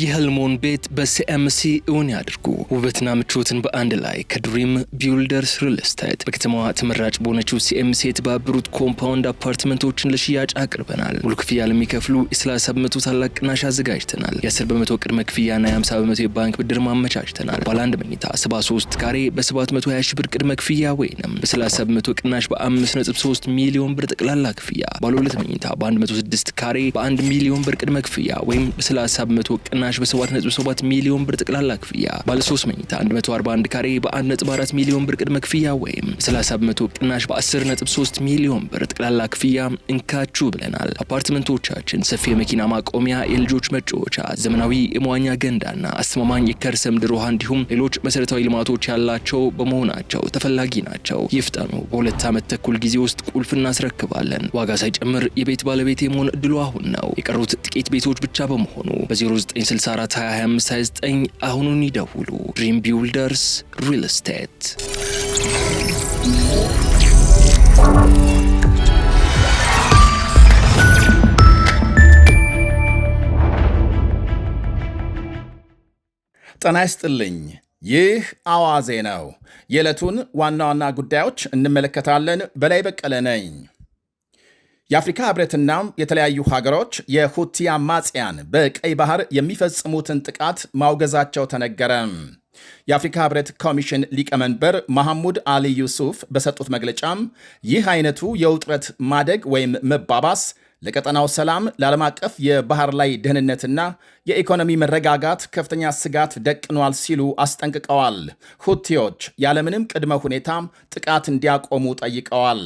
የህልሞን ቤት በሲኤምሲ እውን ያድርጉ። ውበትና ምቾትን በአንድ ላይ ከድሪም ቢውልደርስ ሪል ስቴት በከተማዋ ተመራጭ በሆነችው ሲኤምሲ የተባበሩት ኮምፓውንድ አፓርትመንቶችን ለሽያጭ አቅርበናል። ሙሉ ክፍያ ለሚከፍሉ የ30 በመቶ ታላቅ ቅናሽ አዘጋጅተናል። የ10 በመቶ ቅድመ ክፍያና የ50 በመቶ የባንክ ብድር ማመቻችተናል። ባለ አንድ መኝታ 73 ካሬ በ720 ሺህ ብር ቅድመ ክፍያ ወይንም በ30 በመቶ ቅናሽ በ5.3 ሚሊዮን ብር ጠቅላላ ክፍያ። ባለ ሁለት መኝታ በ106 ካሬ በ1 ሚሊዮን ብር ቅድመ ክፍያ ወይም በ30 በመቶ ቅናሽ በ7.7 ሚሊዮን ብር ጠቅላላ ክፍያ። ባለ 3 መኝታ 141 ካሬ በ1.4 ሚሊዮን ብር ቅድመ ክፍያ ወይም 30 በመቶ ቅናሽ በ10.3 ሚሊዮን ብር ጠቅላላ ክፍያ እንካችሁ ብለናል። አፓርትመንቶቻችን ሰፊ የመኪና ማቆሚያ፣ የልጆች መጫወቻ፣ ዘመናዊ የመዋኛ ገንዳና አስተማማኝ የከርሰ ምድር ውሃ እንዲሁም ሌሎች መሰረታዊ ልማቶች ያላቸው በመሆናቸው ተፈላጊ ናቸው። ይፍጠኑ። በ2 ዓመት ተኩል ጊዜ ውስጥ ቁልፍ እናስረክባለን። ዋጋ ሳይጨምር የቤት ባለቤት የመሆን እድሉ አሁን ነው። የቀሩት ጥቂት ቤቶች ብቻ በመሆኑ በ0964 2529 አሁኑን ይደውሉ። ድሪም ቢውልደርስ ሪል ስቴት። ጤና ይስጥልኝ። ይህ አዋዜ ነው። የዕለቱን ዋና ዋና ጉዳዮች እንመለከታለን። በላይ በቀለ ነኝ። የአፍሪካ ህብረትና የተለያዩ ሀገሮች የሁቲ አማጽያን በቀይ ባህር የሚፈጽሙትን ጥቃት ማውገዛቸው ተነገረ። የአፍሪካ ህብረት ኮሚሽን ሊቀመንበር መሐሙድ አሊ ዩሱፍ በሰጡት መግለጫም ይህ አይነቱ የውጥረት ማደግ ወይም መባባስ ለቀጠናው ሰላም፣ ለዓለም አቀፍ የባህር ላይ ደህንነትና የኢኮኖሚ መረጋጋት ከፍተኛ ስጋት ደቅኗል ሲሉ አስጠንቅቀዋል። ሁቲዎች ያለምንም ቅድመ ሁኔታ ጥቃት እንዲያቆሙ ጠይቀዋል።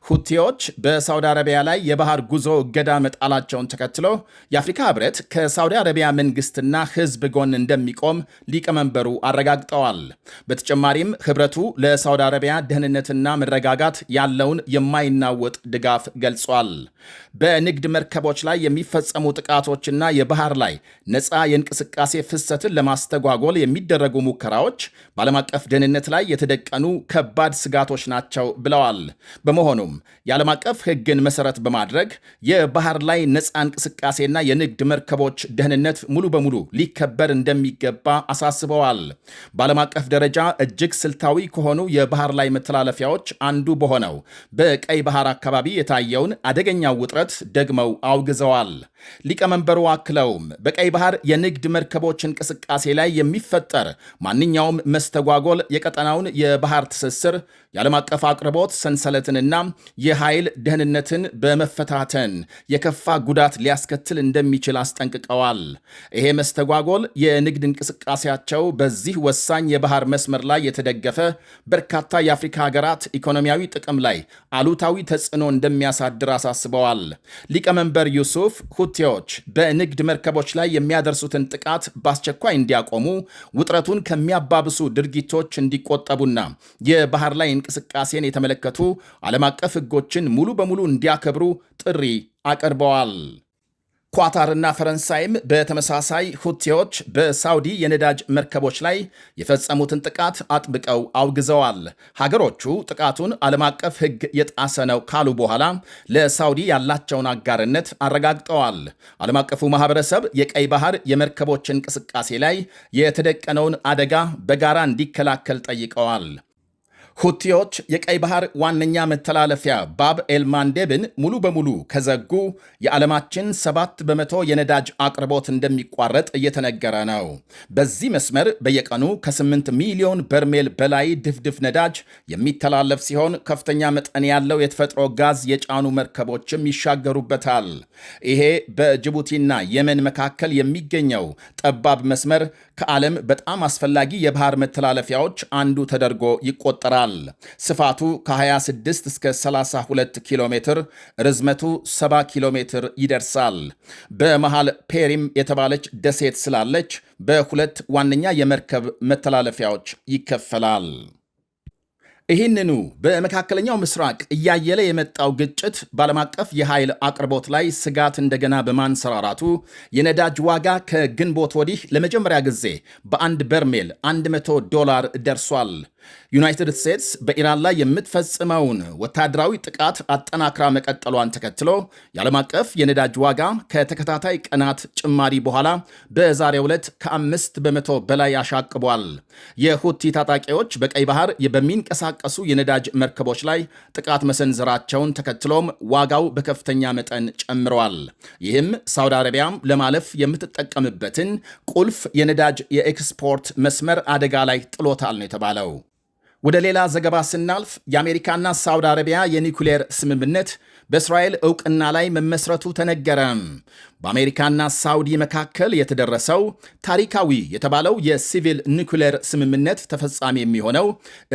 ሁቲዎች በሳውዲ አረቢያ ላይ የባህር ጉዞ እገዳ መጣላቸውን ተከትሎ የአፍሪካ ህብረት ከሳውዲ አረቢያ መንግስትና ህዝብ ጎን እንደሚቆም ሊቀመንበሩ አረጋግጠዋል። በተጨማሪም ህብረቱ ለሳውዲ አረቢያ ደህንነትና መረጋጋት ያለውን የማይናወጥ ድጋፍ ገልጿል። በንግድ መርከቦች ላይ የሚፈጸሙ ጥቃቶችና የባህር ላይ ነፃ የእንቅስቃሴ ፍሰትን ለማስተጓጎል የሚደረጉ ሙከራዎች በዓለም አቀፍ ደህንነት ላይ የተደቀኑ ከባድ ስጋቶች ናቸው ብለዋል። በመሆኑም የዓለም አቀፍ ህግን መሰረት በማድረግ የባህር ላይ ነፃ እንቅስቃሴና የንግድ መርከቦች ደህንነት ሙሉ በሙሉ ሊከበር እንደሚገባ አሳስበዋል። በዓለም አቀፍ ደረጃ እጅግ ስልታዊ ከሆኑ የባህር ላይ መተላለፊያዎች አንዱ በሆነው በቀይ ባህር አካባቢ የታየውን አደገኛ ውጥረት ደግመው አውግዘዋል። ሊቀመንበሩ አክለውም በቀይ ባህር የንግድ መርከቦች እንቅስቃሴ ላይ የሚፈጠር ማንኛውም መስተጓጎል የቀጠናውን የባህር ትስስር፣ የዓለም አቀፍ አቅርቦት ሰንሰለትንና የኃይል ደህንነትን በመፈታተን የከፋ ጉዳት ሊያስከትል እንደሚችል አስጠንቅቀዋል። ይሄ መስተጓጎል የንግድ እንቅስቃሴያቸው በዚህ ወሳኝ የባህር መስመር ላይ የተደገፈ በርካታ የአፍሪካ ሀገራት ኢኮኖሚያዊ ጥቅም ላይ አሉታዊ ተጽዕኖ እንደሚያሳድር አሳስበዋል። ሊቀመንበር ዩሱፍ ሁቲዎች በንግድ መርከቦች ላይ የሚያደርሱትን ጥቃት በአስቸኳይ እንዲያቆሙ፣ ውጥረቱን ከሚያባብሱ ድርጊቶች እንዲቆጠቡና የባህር ላይ እንቅስቃሴን የተመለከቱ ዓለም አቀፍ ሕጎችን ሙሉ በሙሉ እንዲያከብሩ ጥሪ አቅርበዋል። ኳታርና ፈረንሳይም በተመሳሳይ ሁቲዎች በሳውዲ የነዳጅ መርከቦች ላይ የፈጸሙትን ጥቃት አጥብቀው አውግዘዋል። ሀገሮቹ ጥቃቱን ዓለም አቀፍ ሕግ የጣሰ ነው ካሉ በኋላ ለሳውዲ ያላቸውን አጋርነት አረጋግጠዋል። ዓለም አቀፉ ማህበረሰብ የቀይ ባህር የመርከቦች እንቅስቃሴ ላይ የተደቀነውን አደጋ በጋራ እንዲከላከል ጠይቀዋል። ሁቲዎች የቀይ ባህር ዋነኛ መተላለፊያ ባብ ኤልማንዴብን ሙሉ በሙሉ ከዘጉ የዓለማችን 7 በመቶ የነዳጅ አቅርቦት እንደሚቋረጥ እየተነገረ ነው። በዚህ መስመር በየቀኑ ከ8 ሚሊዮን በርሜል በላይ ድፍድፍ ነዳጅ የሚተላለፍ ሲሆን ከፍተኛ መጠን ያለው የተፈጥሮ ጋዝ የጫኑ መርከቦችም ይሻገሩበታል። ይሄ በጅቡቲና የመን መካከል የሚገኘው ጠባብ መስመር ከዓለም በጣም አስፈላጊ የባህር መተላለፊያዎች አንዱ ተደርጎ ይቆጠራል። ስፋቱ ከ26 እስከ 32 ኪሎ ሜትር፣ ርዝመቱ 70 ኪሎ ሜትር ይደርሳል። በመሃል ፔሪም የተባለች ደሴት ስላለች በሁለት ዋነኛ የመርከብ መተላለፊያዎች ይከፈላል። ይህንኑ በመካከለኛው ምስራቅ እያየለ የመጣው ግጭት በዓለም አቀፍ የኃይል አቅርቦት ላይ ስጋት እንደገና በማንሰራራቱ የነዳጅ ዋጋ ከግንቦት ወዲህ ለመጀመሪያ ጊዜ በአንድ በርሜል $100 ደርሷል። ዩናይትድ ስቴትስ በኢራን ላይ የምትፈጽመውን ወታደራዊ ጥቃት አጠናክራ መቀጠሏን ተከትሎ የዓለም አቀፍ የነዳጅ ዋጋ ከተከታታይ ቀናት ጭማሪ በኋላ በዛሬው ዕለት ከ5 በመቶ በላይ አሻቅቧል። የሁቲ ታጣቂዎች በቀይ ባህር በሚንቀሳቀሱ የነዳጅ መርከቦች ላይ ጥቃት መሰንዘራቸውን ተከትሎም ዋጋው በከፍተኛ መጠን ጨምረዋል። ይህም ሳውዲ አረቢያም ለማለፍ የምትጠቀምበትን ቁልፍ የነዳጅ የኤክስፖርት መስመር አደጋ ላይ ጥሎታል ነው የተባለው። ወደ ሌላ ዘገባ ስናልፍ የአሜሪካና ሳውዲ አረቢያ የኒኩሌር ስምምነት በእስራኤል ዕውቅና ላይ መመስረቱ ተነገረ። በአሜሪካና ሳውዲ መካከል የተደረሰው ታሪካዊ የተባለው የሲቪል ኒኩሌር ስምምነት ተፈጻሚ የሚሆነው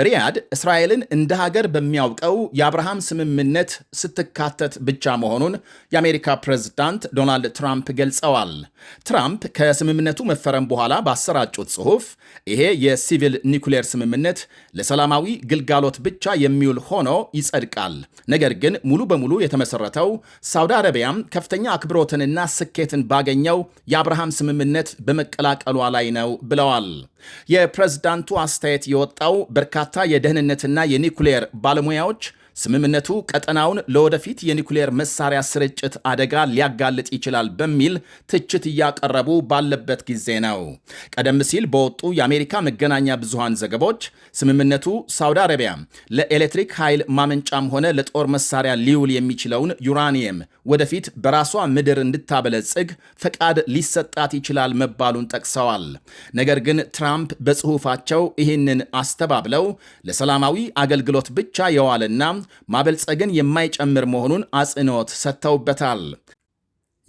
ሪያድ እስራኤልን እንደ ሀገር በሚያውቀው የአብርሃም ስምምነት ስትካተት ብቻ መሆኑን የአሜሪካ ፕሬዝዳንት ዶናልድ ትራምፕ ገልጸዋል። ትራምፕ ከስምምነቱ መፈረም በኋላ ባሰራጩት ጽሑፍ ይሄ የሲቪል ኒኩሌር ስምምነት ለሰላማዊ ግልጋሎት ብቻ የሚውል ሆኖ ይጸድቃል፣ ነገር ግን ሙሉ በሙሉ የተመሰረተው ሳውዲ አረቢያም ከፍተኛ አክብሮትንና ስኬትን ባገኘው የአብርሃም ስምምነት በመቀላቀሏ ላይ ነው ብለዋል። የፕሬዝዳንቱ አስተያየት የወጣው በርካታ የደህንነትና የኒኩሌር ባለሙያዎች ስምምነቱ ቀጠናውን ለወደፊት የኒኩሌር መሳሪያ ስርጭት አደጋ ሊያጋልጥ ይችላል በሚል ትችት እያቀረቡ ባለበት ጊዜ ነው። ቀደም ሲል በወጡ የአሜሪካ መገናኛ ብዙሃን ዘገቦች ስምምነቱ ሳውዲ አረቢያ ለኤሌክትሪክ ኃይል ማመንጫም ሆነ ለጦር መሳሪያ ሊውል የሚችለውን ዩራኒየም ወደፊት በራሷ ምድር እንድታበለጽግ ፈቃድ ሊሰጣት ይችላል መባሉን ጠቅሰዋል። ነገር ግን ትራምፕ በጽሑፋቸው ይህንን አስተባብለው ለሰላማዊ አገልግሎት ብቻ የዋለና ማበልጸግን የማይጨምር መሆኑን አጽንኦት ሰጥተውበታል።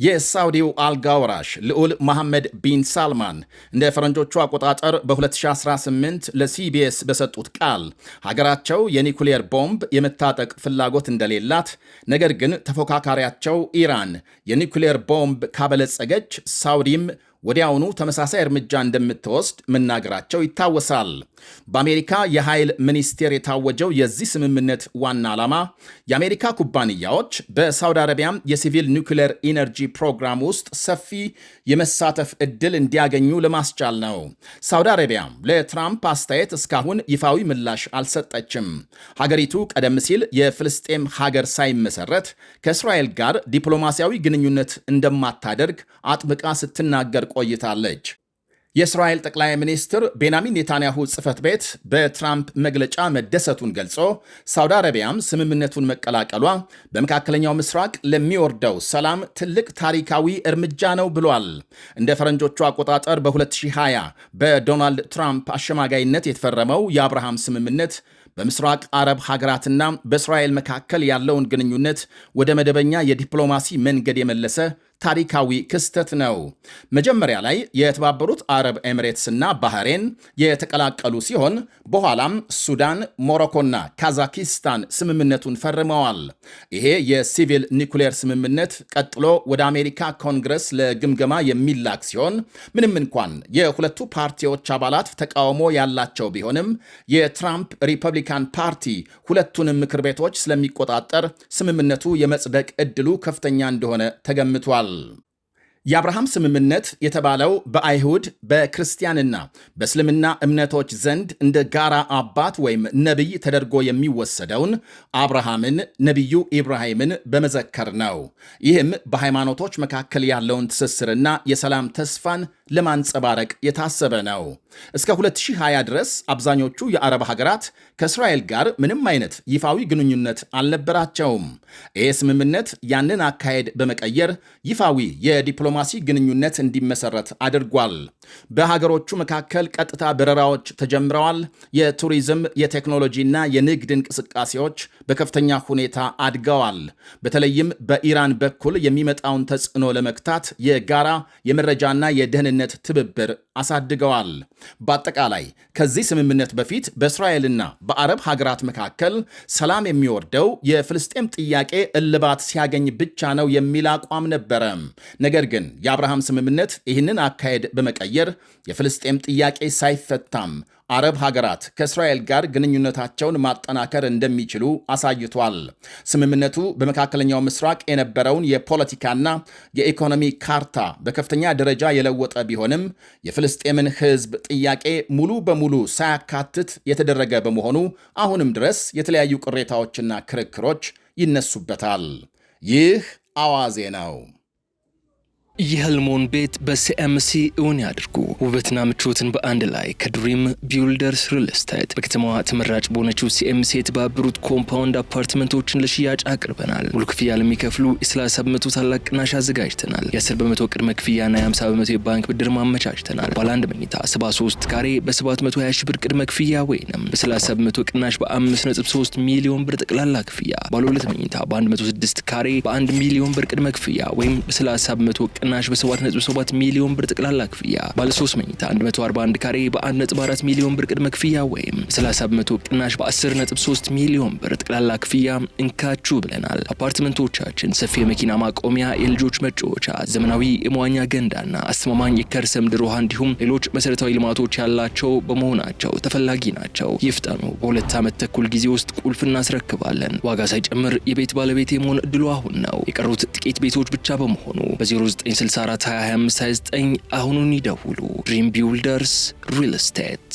የሳውዲው አልጋ ወራሽ ልዑል መሐመድ ቢን ሳልማን እንደ ፈረንጆቹ አቆጣጠር በ2018 ለሲቢኤስ በሰጡት ቃል ሀገራቸው የኒኩሌር ቦምብ የመታጠቅ ፍላጎት እንደሌላት፣ ነገር ግን ተፎካካሪያቸው ኢራን የኒኩሌር ቦምብ ካበለጸገች ሳውዲም ወዲያውኑ ተመሳሳይ እርምጃ እንደምትወስድ መናገራቸው ይታወሳል። በአሜሪካ የኃይል ሚኒስቴር የታወጀው የዚህ ስምምነት ዋና ዓላማ የአሜሪካ ኩባንያዎች በሳውዲ አረቢያም የሲቪል ኒውክሌር ኢነርጂ ፕሮግራም ውስጥ ሰፊ የመሳተፍ ዕድል እንዲያገኙ ለማስቻል ነው። ሳውዲ አረቢያ ለትራምፕ አስተያየት እስካሁን ይፋዊ ምላሽ አልሰጠችም። ሀገሪቱ ቀደም ሲል የፍልስጤም ሀገር ሳይመሰረት ከእስራኤል ጋር ዲፕሎማሲያዊ ግንኙነት እንደማታደርግ አጥብቃ ስትናገር ቆይታለች። የእስራኤል ጠቅላይ ሚኒስትር ቤንያሚን ኔታንያሁ ጽሕፈት ቤት በትራምፕ መግለጫ መደሰቱን ገልጾ ሳውዲ አረቢያም ስምምነቱን መቀላቀሏ በመካከለኛው ምስራቅ ለሚወርደው ሰላም ትልቅ ታሪካዊ እርምጃ ነው ብሏል። እንደ ፈረንጆቹ አቆጣጠር በ2020 በዶናልድ ትራምፕ አሸማጋይነት የተፈረመው የአብርሃም ስምምነት በምስራቅ አረብ ሀገራትና በእስራኤል መካከል ያለውን ግንኙነት ወደ መደበኛ የዲፕሎማሲ መንገድ የመለሰ ታሪካዊ ክስተት ነው። መጀመሪያ ላይ የተባበሩት አረብ ኤሚሬትስና ባህሬን የተቀላቀሉ ሲሆን በኋላም ሱዳን፣ ሞሮኮና ካዛኪስታን ስምምነቱን ፈርመዋል። ይሄ የሲቪል ኒኩሌር ስምምነት ቀጥሎ ወደ አሜሪካ ኮንግረስ ለግምገማ የሚላክ ሲሆን ምንም እንኳን የሁለቱ ፓርቲዎች አባላት ተቃውሞ ያላቸው ቢሆንም የትራምፕ ሪፐብሊካን ፓርቲ ሁለቱንም ምክር ቤቶች ስለሚቆጣጠር ስምምነቱ የመጽደቅ ዕድሉ ከፍተኛ እንደሆነ ተገምቷል። የአብርሃም ስምምነት የተባለው በአይሁድ በክርስቲያንና በእስልምና እምነቶች ዘንድ እንደ ጋራ አባት ወይም ነቢይ ተደርጎ የሚወሰደውን አብርሃምን ነቢዩ ኢብራሂምን በመዘከር ነው። ይህም በሃይማኖቶች መካከል ያለውን ትስስርና የሰላም ተስፋን ለማንጸባረቅ የታሰበ ነው። እስከ 2020 ድረስ አብዛኞቹ የአረብ ሀገራት ከእስራኤል ጋር ምንም አይነት ይፋዊ ግንኙነት አልነበራቸውም። ይህ ስምምነት ያንን አካሄድ በመቀየር ይፋዊ የዲፕሎማሲ ግንኙነት እንዲመሰረት አድርጓል። በሀገሮቹ መካከል ቀጥታ በረራዎች ተጀምረዋል። የቱሪዝም፣ የቴክኖሎጂና የንግድ እንቅስቃሴዎች በከፍተኛ ሁኔታ አድገዋል። በተለይም በኢራን በኩል የሚመጣውን ተጽዕኖ ለመግታት የጋራ የመረጃና የደህንነት ትብብር አሳድገዋል። በአጠቃላይ ከዚህ ስምምነት በፊት በእስራኤልና በአረብ ሀገራት መካከል ሰላም የሚወርደው የፍልስጤም ጥያቄ እልባት ሲያገኝ ብቻ ነው የሚል አቋም ነበረ። ነገር ግን የአብርሃም ስምምነት ይህንን አካሄድ በመቀየር የፍልስጤም ጥያቄ ሳይፈታም አረብ ሀገራት ከእስራኤል ጋር ግንኙነታቸውን ማጠናከር እንደሚችሉ አሳይቷል። ስምምነቱ በመካከለኛው ምስራቅ የነበረውን የፖለቲካና የኢኮኖሚ ካርታ በከፍተኛ ደረጃ የለወጠ ቢሆንም የፍልስጤምን ሕዝብ ጥያቄ ሙሉ በሙሉ ሳያካትት የተደረገ በመሆኑ አሁንም ድረስ የተለያዩ ቅሬታዎችና ክርክሮች ይነሱበታል። ይህ አዋዜ ነው። የህልሞን ቤት በሲኤምሲ እውን ያድርጉ። ውበትና ምቾትን በአንድ ላይ ከድሪም ቢውልደርስ ሪል ስቴት በከተማዋ ተመራጭ በሆነችው ሲኤምሲ የተባበሩት ኮምፓውንድ አፓርትመንቶችን ለሽያጭ አቅርበናል። ሙሉ ክፍያ ለሚከፍሉ የ30 በመቶ ታላቅ ቅናሽ አዘጋጅተናል። የ10 በመቶ ቅድመ ክፍያና የ50 በመቶ የባንክ ብድር ማመቻችተናል። ባለ አንድ መኝታ 73 ካሬ በ720 ሺህ ብር ቅድመ ክፍያ ወይንም በ30 በመቶ ቅናሽ በ5.3 ሚሊዮን ብር ጠቅላላ ክፍያ። ባለ ሁለት መኝታ በ106 ካሬ በ1 ሚሊዮን ብር ቅድመ ክፍያ ወይም በ30 በመቶ ቅናሽ በ7.7 ሚሊዮን ብር ጠቅላላ ክፍያ። ባለ 3 መኝታ 141 ካሬ በ1.4 ሚሊዮን ብር ቅድመ ክፍያ ወይም 30 በመቶ ቅናሽ በ10.3 ሚሊዮን ብር ጠቅላላ ክፍያ እንካችሁ ብለናል። አፓርትመንቶቻችን ሰፊ የመኪና ማቆሚያ፣ የልጆች መጫወቻ፣ ዘመናዊ የመዋኛ ገንዳና አስተማማኝ የከርሰ ምድር ውሃ እንዲሁም ሌሎች መሰረታዊ ልማቶች ያላቸው በመሆናቸው ተፈላጊ ናቸው። ይፍጠኑ። በ2 ዓመት ተኩል ጊዜ ውስጥ ቁልፍ እናስረክባለን። ዋጋ ሳይጨምር የቤት ባለቤት የመሆን እድሉ አሁን ነው። የቀሩት ጥቂት ቤቶች ብቻ በመሆኑ በ0964 2025 29 አሁኑን ይደውሉ። ድሪም ቢውልደርስ ሪል ስቴት